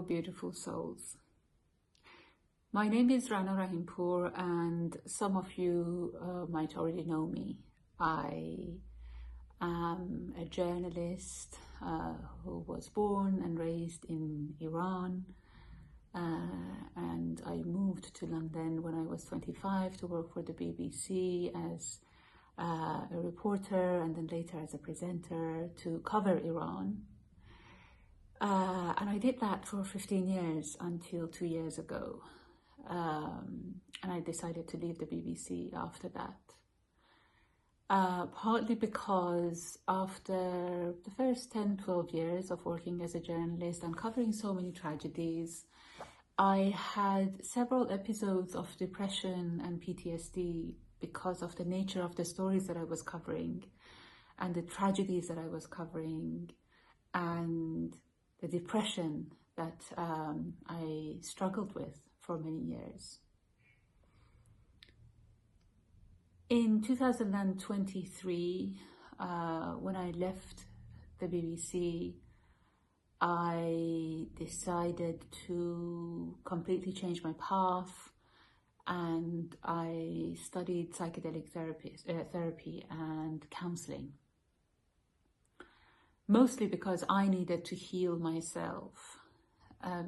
beautiful souls. My name is Rana Rahimpour, and some of you might already know me. I am a journalist who was born and raised in Iran, and I moved to London when I was 25 to work for the BBC as a reporter and then later as a presenter to cover Iran. And I did that for 15 years until 2 years ago. And I decided to leave the BBC after that. Partly because after the first 10, 12 years of working as a journalist and covering so many tragedies, I had several episodes of depression and PTSD because of the nature of the stories that I was covering and the tragedies that I was covering and the depression that I struggled with for many years. In 2023, when I left the BBC, I decided to completely change my path, and I studied psychedelic therapy and counseling. Mostly because I needed to heal myself.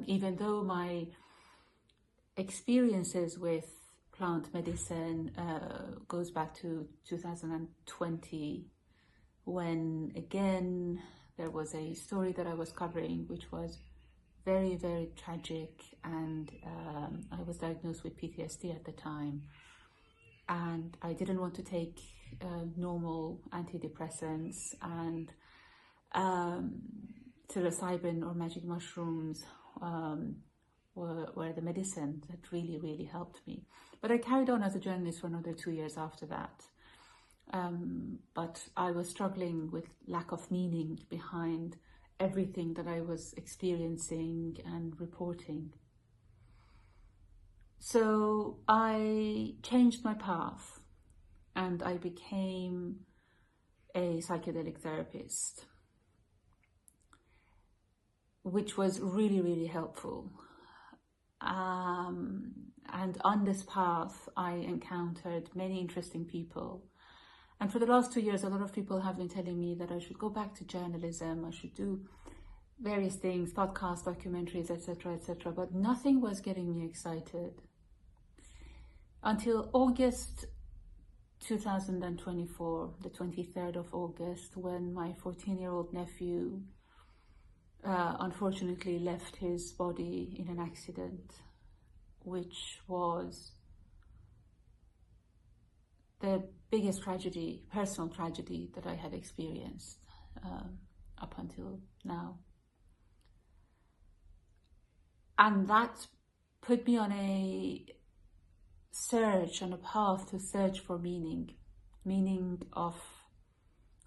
Even though my experiences with plant medicine goes back to 2020, when again there was a story that I was covering which was very, very tragic, and I was diagnosed with PTSD at the time, and I didn't want to take normal antidepressants, and psilocybin or magic mushrooms were the medicine that really, really helped me. But I carried on as a journalist for another 2 years after that. But I was struggling with lack of meaning behind everything that I was experiencing and reporting. So I changed my path and I became a psychedelic therapist, which was really, really helpful. And on this path, I encountered many interesting people. And for the last 2 years, a lot of people have been telling me that I should go back to journalism, I should do various things, podcasts, documentaries, etc., but nothing was getting me excited. Until August 2024, the 23rd of August, when my 14-year-old nephew unfortunately left his body in an accident, which was the biggest tragedy, personal tragedy that I had experienced up until now. And that put me on a search, on a path to search for meaning of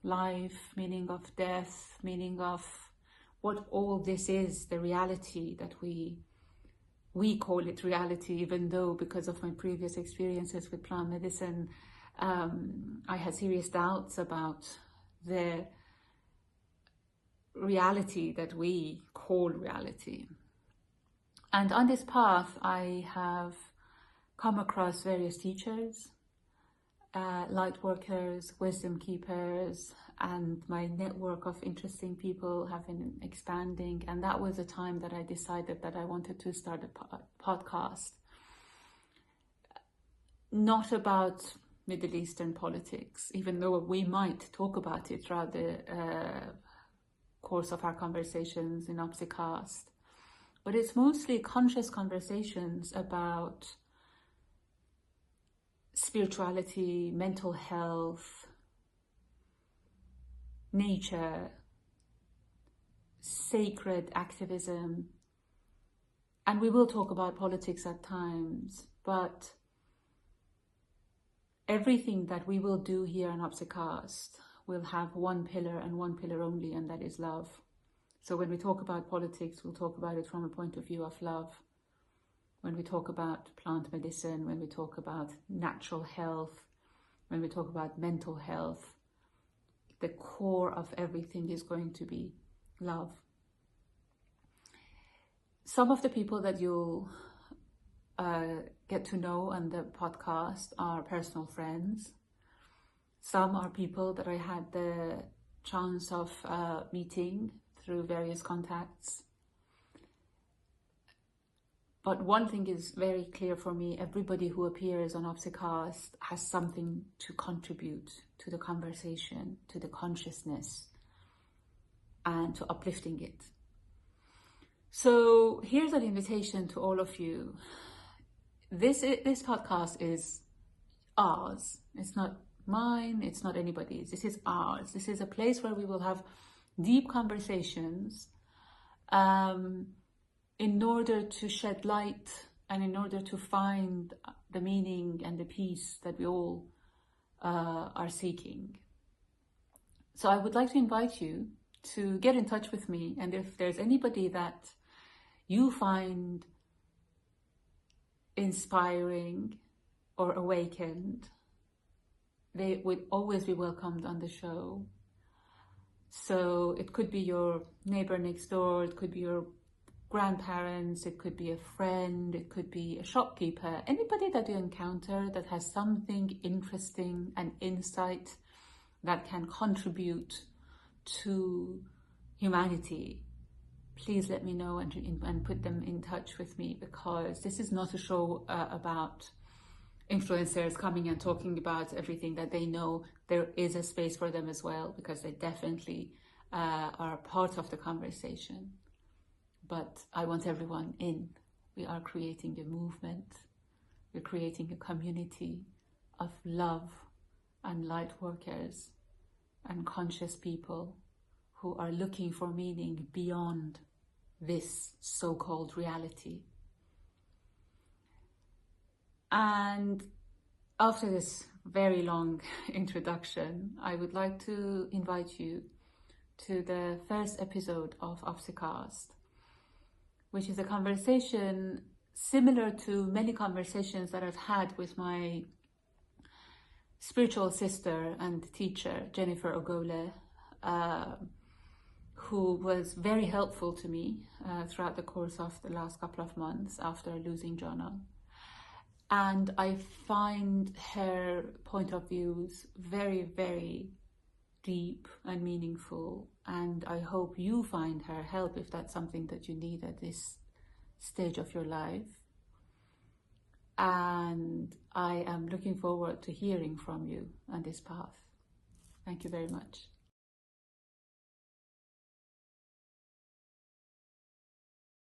life, meaning of death, meaning of what all this is, the reality that we call it reality, even though because of my previous experiences with plant medicine, I had serious doubts about the reality that we call reality. And on this path, I have come across various teachers, light workers, wisdom keepers, and my network of interesting people have been expanding. And that was a time that I decided that I wanted to start a podcast, not about Middle Eastern politics, even though we might talk about it throughout the course of our conversations in Obsicast. But it's mostly conscious conversations about spirituality, mental health, nature, sacred activism, and we will talk about politics at times, but everything that we will do here in Obsicast will have one pillar and one pillar only, and that is love. So when we talk about politics, we'll talk about it from a point of view of love. When we talk about plant medicine, when we talk about natural health, when we talk about mental health, the core of everything is going to be love. Some of the people that you'll get to know on the podcast are personal friends. Some are people that I had the chance of meeting through various contacts. But one thing is very clear for me: everybody who appears on Obsicast has something to contribute to the conversation, to the consciousness, and to uplifting it. So here's an invitation to all of you. This podcast is ours. It's not mine, it's not anybody's. This is ours. This is a place where we will have deep conversations in order to shed light and in order to find the meaning and the peace that we all are seeking. So I would like to invite you to get in touch with me, and if there's anybody that you find inspiring or awakened, they would always be welcomed on the show. So it could be your neighbor next door, it could be your grandparents, it could be a friend, it could be a shopkeeper, anybody that you encounter that has something interesting and insight that can contribute to humanity. Please let me know and put them in touch with me, because this is not a show about influencers coming and talking about everything that they know. There is a space for them as well, because they definitely are part of the conversation. But I want everyone in. We are creating a movement. We're creating a community of love and light workers and conscious people who are looking for meaning beyond this so-called reality. And after this very long introduction, I would like to invite you to the first episode of Obsicast, which is a conversation similar to many conversations that I've had with my spiritual sister and teacher, Jennifer Ogole, who was very helpful to me throughout the course of the last couple of months after losing Jonah. And I find her point of views very, very deep and meaningful. And I hope you find her help if that's something that you need at this stage of your life. And I am looking forward to hearing from you on this path. Thank you very much.